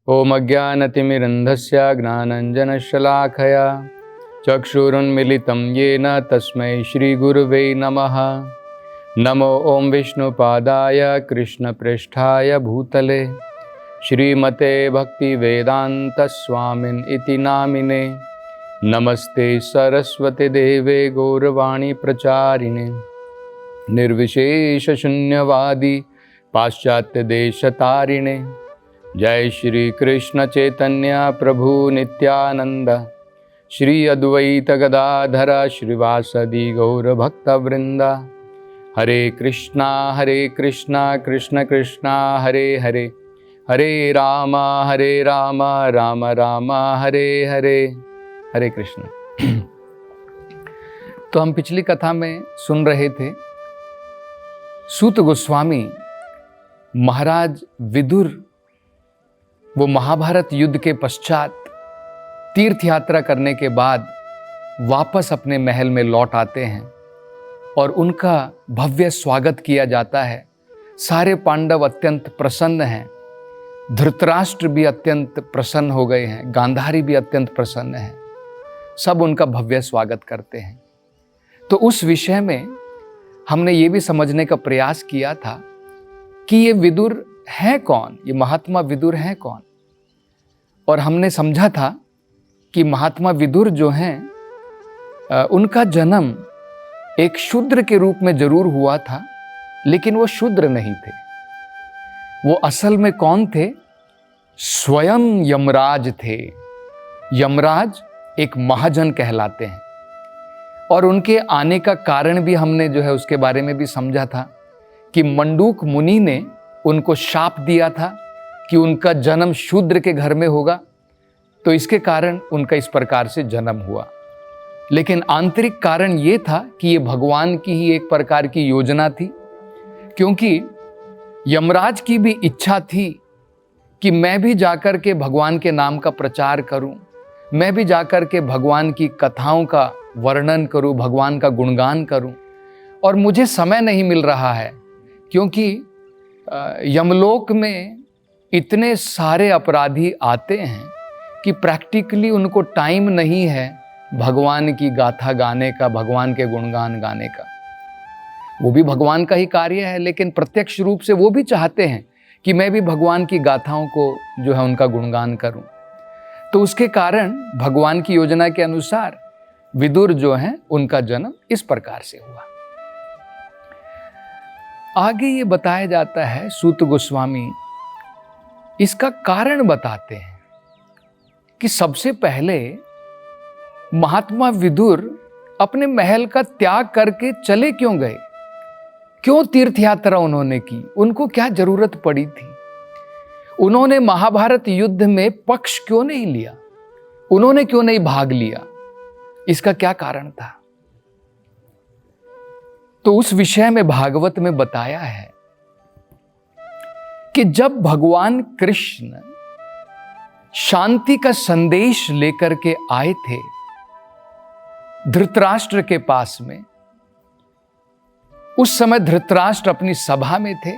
ओम अज्ञानतिमिरन्धस्य ज्ञानाञ्जनशलाकया चक्षुरुन्मीलितं येन तस्मै श्रीगुरुवे नमः। नमो ओम विष्णुपादाय कृष्णप्रेष्ठाय भूतले श्रीमते भक्तिवेदान्तस्वामिन् इति नामिने। नमस्ते सरस्वती देवे गौरवाणी प्रचारिणे निर्विशेषशून्यवादी पाश्चात्य देशतारिणे। जय श्री कृष्ण चैतन्य प्रभु नित्यानंद श्री अद्वैत गदाधर श्रीवासदि गौर भक्तवृंद। हरे कृष्णा कृष्ण कृष्णा हरे हरे, हरे राम राम राम हरे हरे। हरे कृष्ण। तो हम पिछली कथा में सुन रहे थे सूत गोस्वामी महाराज विदुर वो महाभारत युद्ध के पश्चात तीर्थ यात्रा करने के बाद वापस अपने महल में लौट आते हैं और उनका भव्य स्वागत किया जाता है। सारे पांडव अत्यंत प्रसन्न हैं, धृतराष्ट्र भी अत्यंत प्रसन्न हो गए हैं, गांधारी भी अत्यंत प्रसन्न है, सब उनका भव्य स्वागत करते हैं। तो उस विषय में हमने ये भी समझने का प्रयास किया था कि ये विदुर है कौन, ये महात्मा विदुर है कौन। और हमने समझा था कि महात्मा विदुर जो हैं उनका जन्म एक शूद्र के रूप में जरूर हुआ था, लेकिन वो शूद्र नहीं थे। वो असल में कौन थे? स्वयं यमराज थे। यमराज एक महाजन कहलाते हैं और उनके आने का कारण भी हमने जो है उसके बारे में भी समझा था कि मंडूक मुनि ने उनको शाप दिया था कि उनका जन्म शूद्र के घर में होगा, तो इसके कारण उनका इस प्रकार से जन्म हुआ। लेकिन आंतरिक कारण ये था कि ये भगवान की ही एक प्रकार की योजना थी, क्योंकि यमराज की भी इच्छा थी कि मैं भी जाकर के भगवान के नाम का प्रचार करूं, मैं भी जाकर के भगवान की कथाओं का वर्णन करूं, भगवान का गुणगान करूं। और मुझे समय नहीं मिल रहा है, क्योंकि यमलोक में इतने सारे अपराधी आते हैं कि प्रैक्टिकली उनको टाइम नहीं है भगवान की गाथा गाने का, भगवान के गुणगान गाने का। वो भी भगवान का ही कार्य है, लेकिन प्रत्यक्ष रूप से वो भी चाहते हैं कि मैं भी भगवान की गाथाओं को जो है उनका गुणगान करूं। तो उसके कारण भगवान की योजना के अनुसार विदुर जो हैं उनका जन्म इस प्रकार से हुआ। आगे ये बताया जाता है, सूत गोस्वामी इसका कारण बताते हैं कि सबसे पहले महात्मा विदुर अपने महल का त्याग करके चले क्यों गए, क्यों तीर्थ यात्रा उन्होंने की, उनको क्या जरूरत पड़ी थी। उन्होंने महाभारत युद्ध में पक्ष क्यों नहीं लिया, उन्होंने क्यों नहीं भाग लिया, इसका क्या कारण था। तो उस विषय में भागवत में बताया है कि जब भगवान कृष्ण शांति का संदेश लेकर के आए थे धृतराष्ट्र के पास में, उस समय धृतराष्ट्र अपनी सभा में थे,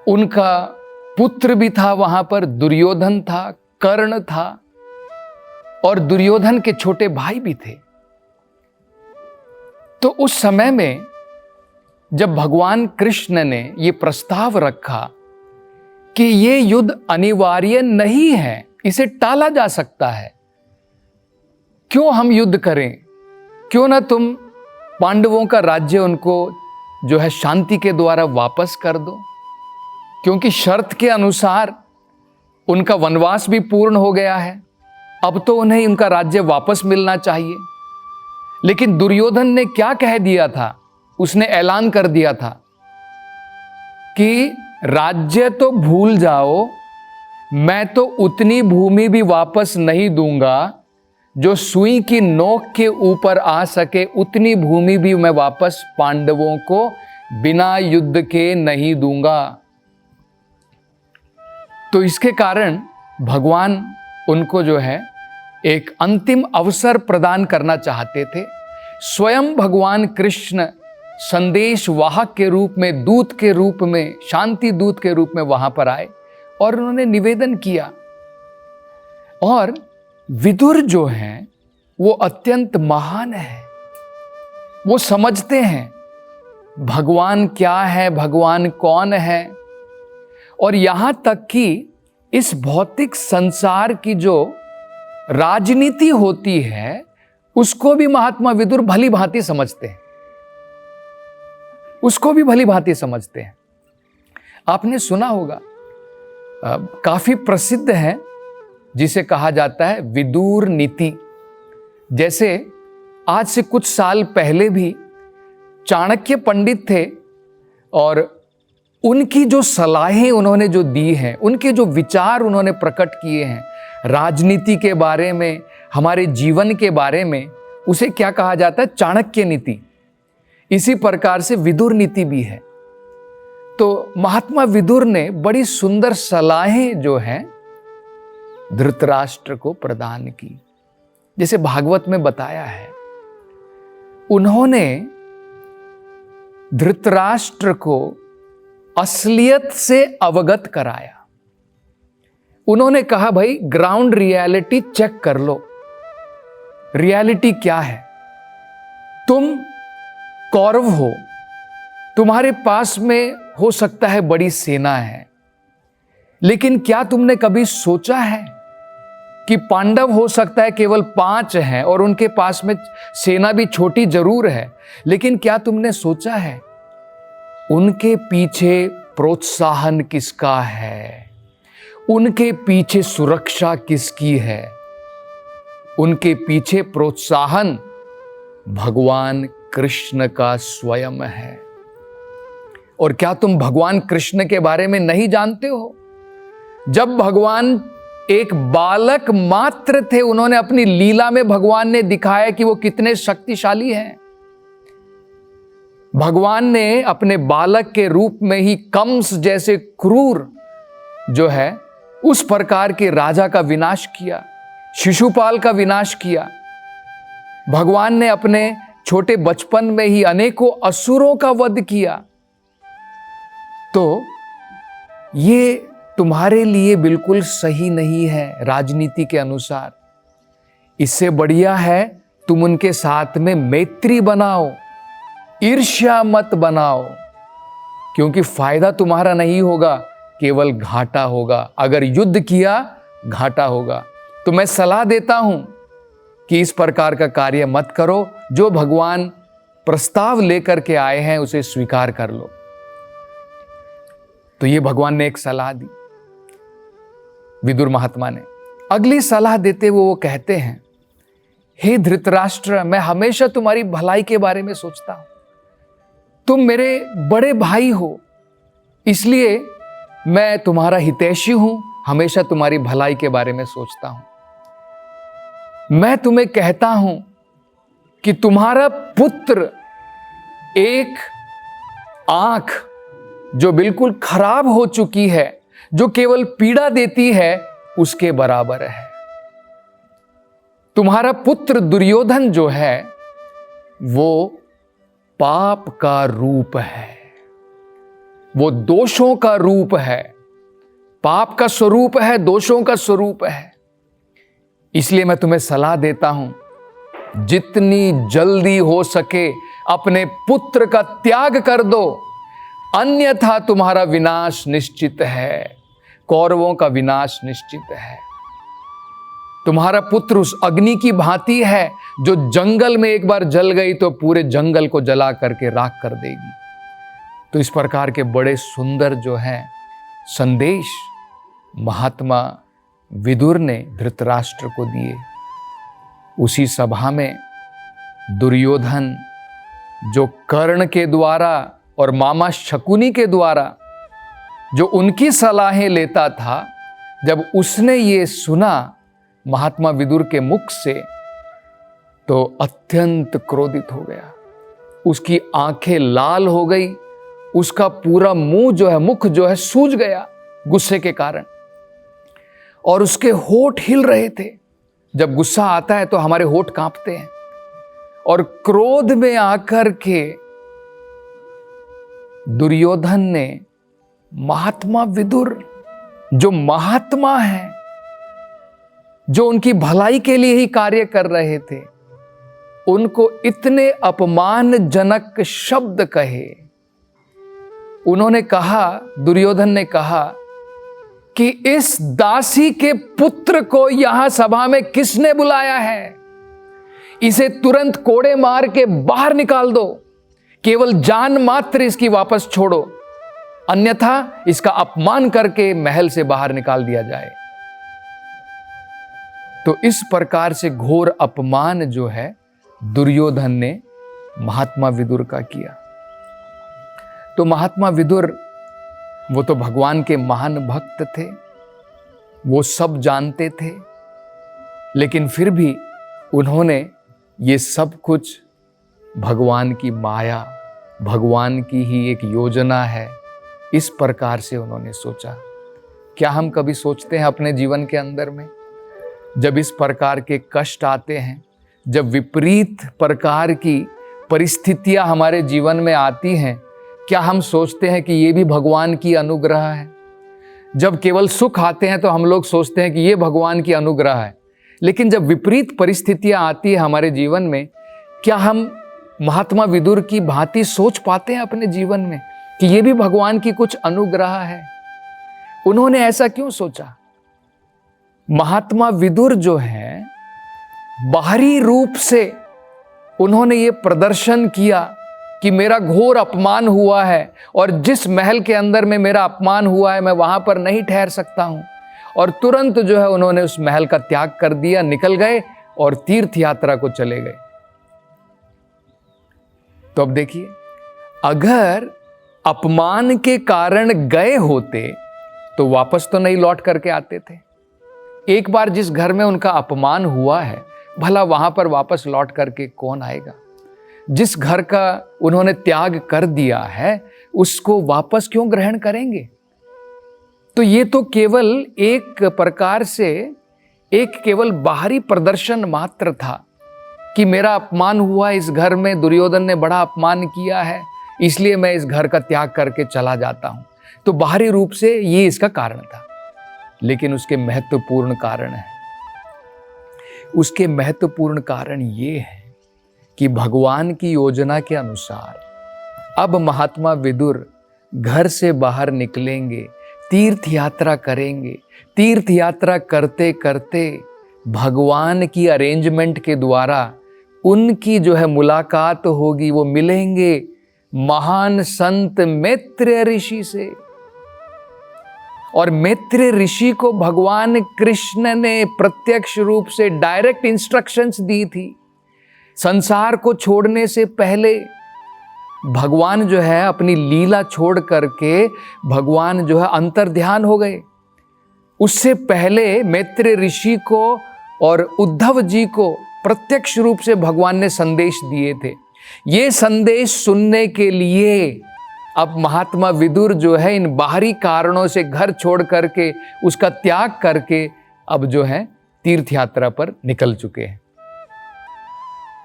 उनका पुत्र भी था वहां पर, दुर्योधन था, कर्ण था और दुर्योधन के छोटे भाई भी थे। तो उस समय में जब भगवान कृष्ण ने ये प्रस्ताव रखा कि ये युद्ध अनिवार्य नहीं है, इसे टाला जा सकता है, क्यों हम युद्ध करें, क्यों ना तुम पांडवों का राज्य उनको जो है शांति के द्वारा वापस कर दो, क्योंकि शर्त के अनुसार उनका वनवास भी पूर्ण हो गया है, अब तो उन्हें उनका राज्य वापस मिलना चाहिए। लेकिन दुर्योधन ने क्या कह दिया था, उसने ऐलान कर दिया था कि राज्य तो भूल जाओ, मैं तो उतनी भूमि भी वापस नहीं दूंगा जो सुई की नोक के ऊपर आ सके, उतनी भूमि भी मैं वापस पांडवों को बिना युद्ध के नहीं दूंगा। तो इसके कारण भगवान उनको जो है एक अंतिम अवसर प्रदान करना चाहते थे। स्वयं भगवान कृष्ण संदेश वाहक के रूप में, दूत के रूप में, शांति दूत के रूप में वहां पर आए और उन्होंने निवेदन किया। और विदुर जो हैं वो अत्यंत महान है, वो समझते हैं भगवान क्या है, भगवान कौन है। और यहां तक कि इस भौतिक संसार की जो राजनीति होती है उसको भी महात्मा विदुर भली भांति समझते हैं, उसको भी भली भांति समझते हैं। आपने सुना होगा, काफी प्रसिद्ध है, जिसे कहा जाता है विदुर नीति। जैसे आज से कुछ साल पहले भी चाणक्य पंडित थे और उनकी जो सलाहें उन्होंने जो दी हैं, उनके जो विचार उन्होंने प्रकट किए हैं राजनीति के बारे में, हमारे जीवन के बारे में, उसे क्या कहा जाता है? चाणक्य नीति। इसी प्रकार से विदुर नीति भी है। तो महात्मा विदुर ने बड़ी सुंदर सलाहें जो हैं धृतराष्ट्र को प्रदान की। जैसे भागवत में बताया है, उन्होंने धृतराष्ट्र को असलियत से अवगत कराया। उन्होंने कहा, भाई ग्राउंड रियलिटी चेक कर लो, रियलिटी क्या है। तुम कौरव हो, तुम्हारे पास में हो सकता है बड़ी सेना है, लेकिन क्या तुमने कभी सोचा है कि पांडव हो सकता है केवल 5 हैं और उनके पास में सेना भी छोटी जरूर है, लेकिन क्या तुमने सोचा है उनके पीछे प्रोत्साहन किसका है, उनके पीछे सुरक्षा किसकी है? उनके पीछे प्रोत्साहन भगवान कृष्ण का स्वयं है। और क्या तुम भगवान कृष्ण के बारे में नहीं जानते हो? जब भगवान एक बालक मात्र थे, उन्होंने अपनी लीला में भगवान ने दिखाया कि वो कितने शक्तिशाली हैं। भगवान ने अपने बालक के रूप में ही कंस जैसे क्रूर जो है उस प्रकार के राजा का विनाश किया, शिशुपाल का विनाश किया। भगवान ने अपने छोटे बचपन में ही अनेकों असुरों का वध किया। तो ये तुम्हारे लिए बिल्कुल सही नहीं है राजनीति के अनुसार। इससे बढ़िया है तुम उनके साथ में मैत्री बनाओ, ईर्ष्या मत बनाओ, क्योंकि फायदा तुम्हारा नहीं होगा, केवल घाटा होगा। अगर युद्ध किया घाटा होगा। तो मैं सलाह देता हूं कि इस प्रकार का कार्य मत करो। जो भगवान प्रस्ताव लेकर के आए हैं उसे स्वीकार कर लो। तो ये भगवान ने एक सलाह दी विदुर महात्मा ने। अगली सलाह देते हुए वो कहते हैं, हे धृतराष्ट्र, मैं हमेशा तुम्हारी भलाई के बारे में सोचता हूं। तुम मेरे बड़े भाई हो, इसलिए मैं तुम्हारा हितैषी हूं, हमेशा तुम्हारी भलाई के बारे में सोचता हूं। मैं तुम्हें कहता हूं कि तुम्हारा पुत्र एक आंख जो बिल्कुल खराब हो चुकी है, जो केवल पीड़ा देती है, उसके बराबर है। तुम्हारा पुत्र दुर्योधन जो है वो पाप का रूप है, वो दोषों का रूप है, पाप का स्वरूप है, दोषों का स्वरूप है। इसलिए मैं तुम्हें सलाह देता हूं, जितनी जल्दी हो सके अपने पुत्र का त्याग कर दो, अन्यथा तुम्हारा विनाश निश्चित है, कौरवों का विनाश निश्चित है। तुम्हारा पुत्र उस अग्नि की भांति है जो जंगल में एक बार जल गई तो पूरे जंगल को जला करके राख कर देगी। तो इस प्रकार के बड़े सुंदर जो है संदेश महात्मा विदुर ने धृतराष्ट्र को दिए। उसी सभा में दुर्योधन जो कर्ण के द्वारा और मामा शकुनी के द्वारा जो उनकी सलाहें लेता था, जब उसने ये सुना महात्मा विदुर के मुख से तो अत्यंत क्रोधित हो गया। उसकी आंखें लाल हो गई, उसका पूरा मुंह जो है, मुख जो है सूज गया गुस्से के कारण, और उसके होठ हिल रहे थे। जब गुस्सा आता है तो हमारे होठ कांपते हैं। और क्रोध में आकर के दुर्योधन ने महात्मा विदुर जो महात्मा हैं, जो उनकी भलाई के लिए ही कार्य कर रहे थे, उनको इतने अपमानजनक शब्द कहे। उन्होंने कहा, दुर्योधन ने कहा कि इस दासी के पुत्र को यहां सभा में किसने बुलाया है? इसे तुरंत कोड़े मार के बाहर निकाल दो, केवल जान मात्र इसकी वापस छोड़ो, अन्यथा इसका अपमान करके महल से बाहर निकाल दिया जाए। तो इस प्रकार से घोर अपमान जो है दुर्योधन ने महात्मा विदुर का किया। तो महात्मा विदुर, वो तो भगवान के महान भक्त थे, वो सब जानते थे, लेकिन फिर भी उन्होंने ये सब कुछ भगवान की माया, भगवान की ही एक योजना है, इस प्रकार से उन्होंने सोचा। क्या हम कभी सोचते हैं अपने जीवन के अंदर में, जब इस प्रकार के कष्ट आते हैं, जब विपरीत प्रकार की परिस्थितियां हमारे जीवन में आती हैं, क्या हम सोचते हैं कि ये भी भगवान की अनुग्रह है? जब केवल सुख आते हैं तो हम लोग सोचते हैं कि ये भगवान की अनुग्रह है, लेकिन जब विपरीत परिस्थितियां आती है हमारे जीवन में, क्या हम महात्मा विदुर की भांति सोच पाते हैं अपने जीवन में कि ये भी भगवान की कुछ अनुग्रह है? उन्होंने ऐसा क्यों सोचा? महात्मा विदुर जो है, बाहरी रूप से उन्होंने ये प्रदर्शन किया कि मेरा घोर अपमान हुआ है और जिस महल के अंदर में मेरा अपमान हुआ है मैं वहां पर नहीं ठहर सकता हूं, और तुरंत जो है उन्होंने उस महल का त्याग कर दिया, निकल गए और तीर्थ यात्रा को चले गए। तो अब देखिए, अगर अपमान के कारण गए होते तो वापस तो नहीं लौट करके आते थे। एक बार जिस घर में उनका अपमान हुआ है, भला वहां पर वापस लौट करके कौन आएगा? जिस घर का उन्होंने त्याग कर दिया है, उसको वापस क्यों ग्रहण करेंगे? तो ये तो केवल एक प्रकार से एक केवल बाहरी प्रदर्शन मात्र था कि मेरा अपमान हुआ इस घर में, दुर्योधन ने बड़ा अपमान किया है, इसलिए मैं इस घर का त्याग करके चला जाता हूं। तो बाहरी रूप से ये इसका कारण था, लेकिन उसके महत्वपूर्ण कारण है। उसके महत्वपूर्ण कारण ये है कि भगवान की योजना के अनुसार अब महात्मा विदुर घर से बाहर निकलेंगे, तीर्थ यात्रा करेंगे। तीर्थ यात्रा करते करते भगवान की अरेंजमेंट के द्वारा उनकी जो है मुलाकात होगी, वो मिलेंगे महान संत मैत्रेय ऋषि से। और मैत्रेय ऋषि को भगवान कृष्ण ने प्रत्यक्ष रूप से डायरेक्ट इंस्ट्रक्शंस दी थी। संसार को छोड़ने से पहले भगवान जो है अपनी लीला छोड़ करके भगवान जो है अंतर्ध्यान हो गए। उससे पहले मैत्रेय ऋषि को और उद्धव जी को प्रत्यक्ष रूप से भगवान ने संदेश दिए थे। ये संदेश सुनने के लिए अब महात्मा विदुर जो है इन बाहरी कारणों से घर छोड़ करके, उसका त्याग करके अब जो है तीर्थ यात्रा पर निकल चुके हैं।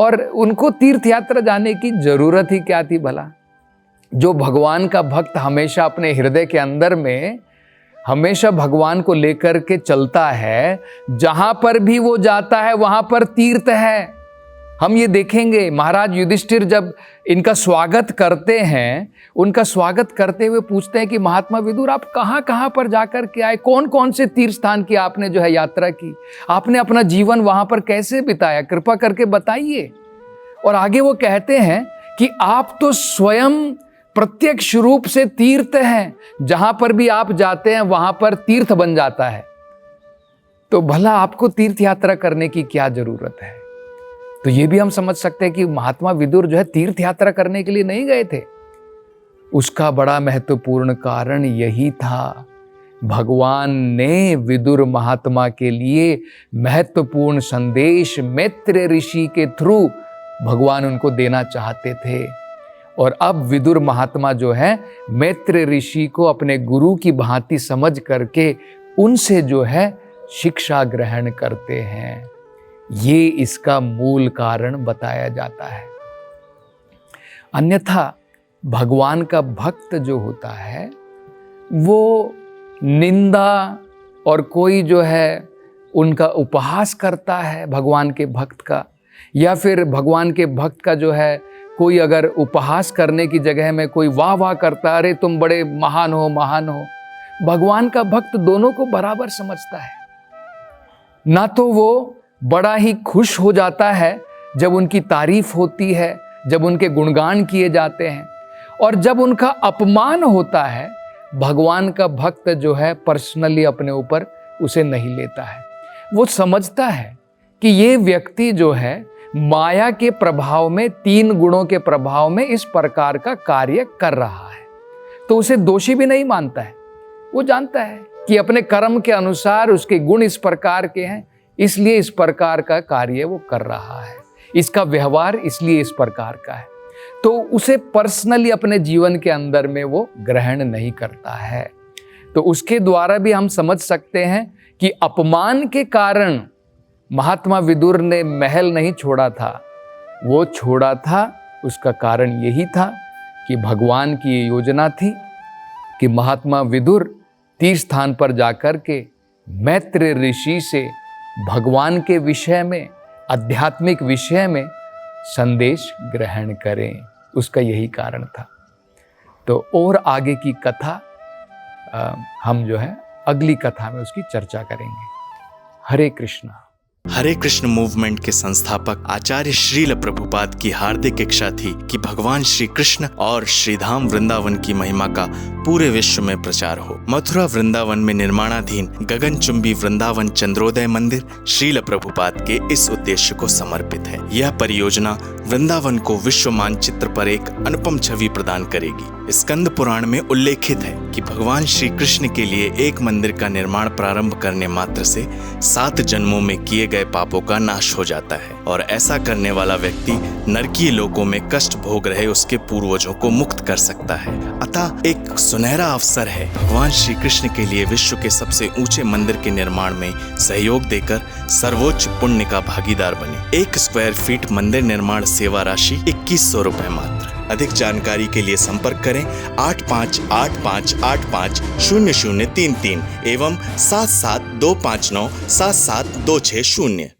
और उनको तीर्थ यात्रा जाने की जरूरत ही क्या थी भला? जो भगवान का भक्त हमेशा अपने हृदय के अंदर में हमेशा भगवान को लेकर के चलता है, जहां पर भी वो जाता है वहां पर तीर्थ है। हम ये देखेंगे, महाराज युधिष्ठिर जब इनका स्वागत करते हैं, उनका स्वागत करते हुए पूछते हैं कि महात्मा विदुर आप कहाँ कहाँ पर जाकर के आए, कौन कौन से तीर्थ स्थान की आपने जो है यात्रा की, आपने अपना जीवन वहां पर कैसे बिताया, कृपा करके बताइए। और आगे वो कहते हैं कि आप तो स्वयं प्रत्यक्ष रूप से तीर्थ हैं, जहां पर भी आप जाते हैं वहां पर तीर्थ बन जाता है। तो भला आपको तीर्थ यात्रा करने की क्या जरूरत है? तो ये भी हम समझ सकते हैं कि महात्मा विदुर जो है तीर्थ यात्रा करने के लिए नहीं गए थे। उसका बड़ा महत्वपूर्ण कारण यही था, भगवान ने विदुर महात्मा के लिए महत्वपूर्ण संदेश मैत्रेय ऋषि के थ्रू भगवान उनको देना चाहते थे। और अब विदुर महात्मा जो है मैत्रेय ऋषि को अपने गुरु की भांति समझ करके उनसे जो है शिक्षा ग्रहण करते हैं। ये इसका मूल कारण बताया जाता है। अन्यथा भगवान का भक्त जो होता है वो निंदा और कोई जो है उनका उपहास करता है भगवान के भक्त का, या फिर भगवान के भक्त का जो है कोई अगर उपहास करने की जगह में कोई वाह वाह करता, अरे तुम बड़े महान हो महान हो, भगवान का भक्त दोनों को बराबर समझता है। ना तो वो बड़ा ही खुश हो जाता है जब उनकी तारीफ होती है, जब उनके गुणगान किए जाते हैं, और जब उनका अपमान होता है भगवान का भक्त जो है पर्सनली अपने ऊपर उसे नहीं लेता है। वो समझता है कि ये व्यक्ति जो है माया के प्रभाव में, 3 गुणों के प्रभाव में इस प्रकार का कार्य कर रहा है, तो उसे दोषी भी नहीं मानता है। वो जानता है कि अपने कर्म के अनुसार उसके गुण इस प्रकार के हैं, इसलिए इस प्रकार का कार्य वो कर रहा है, इसका व्यवहार इसलिए इस प्रकार का है, तो उसे पर्सनली अपने जीवन के अंदर में वो ग्रहण नहीं करता है। तो उसके द्वारा भी हम समझ सकते हैं कि अपमान के कारण महात्मा विदुर ने महल नहीं छोड़ा था, वो छोड़ा था उसका कारण यही था कि भगवान की ये योजना थी कि महात्मा विदुर तीर्थ स्थान पर जाकर के मैत्र ऋषि से भगवान के विषय में, आध्यात्मिक विषय में संदेश ग्रहण करें, उसका यही कारण था। तो और आगे की कथा हम जो है अगली कथा में उसकी चर्चा करेंगे। हरे कृष्णा। हरे कृष्ण मूवमेंट के संस्थापक आचार्य श्रील प्रभुपाद की हार्दिक इच्छा थी कि भगवान श्री कृष्ण और श्रीधाम वृंदावन की महिमा का पूरे विश्व में प्रचार हो। मथुरा वृंदावन में निर्माणाधीन गगनचुंबी वृंदावन चंद्रोदय मंदिर श्रील प्रभुपाद के इस उद्देश्य को समर्पित है। यह परियोजना वृंदावन को विश्व मानचित्र पर एक अनुपम छवि प्रदान करेगी। स्कंद पुराण में उल्लेखित है कि भगवान श्री कृष्ण के लिए एक मंदिर का निर्माण प्रारंभ करने मात्र से 7 जन्मों में किए गए पापों का नाश हो जाता है, और ऐसा करने वाला व्यक्ति नरकीय लोकों में कष्ट भोग रहे उसके पूर्वजों को मुक्त कर सकता है। अतः एक सुनहरा अवसर है भगवान श्री कृष्ण के लिए विश्व के सबसे ऊंचे मंदिर के निर्माण में सहयोग देकर सर्वोच्च पुण्य का भागीदार बने। 1 स्क्वायर फीट मंदिर निर्माण सेवा राशि 2100 रुपए मात्र। अधिक जानकारी के लिए संपर्क करें 8585850033 एवं 7725977260।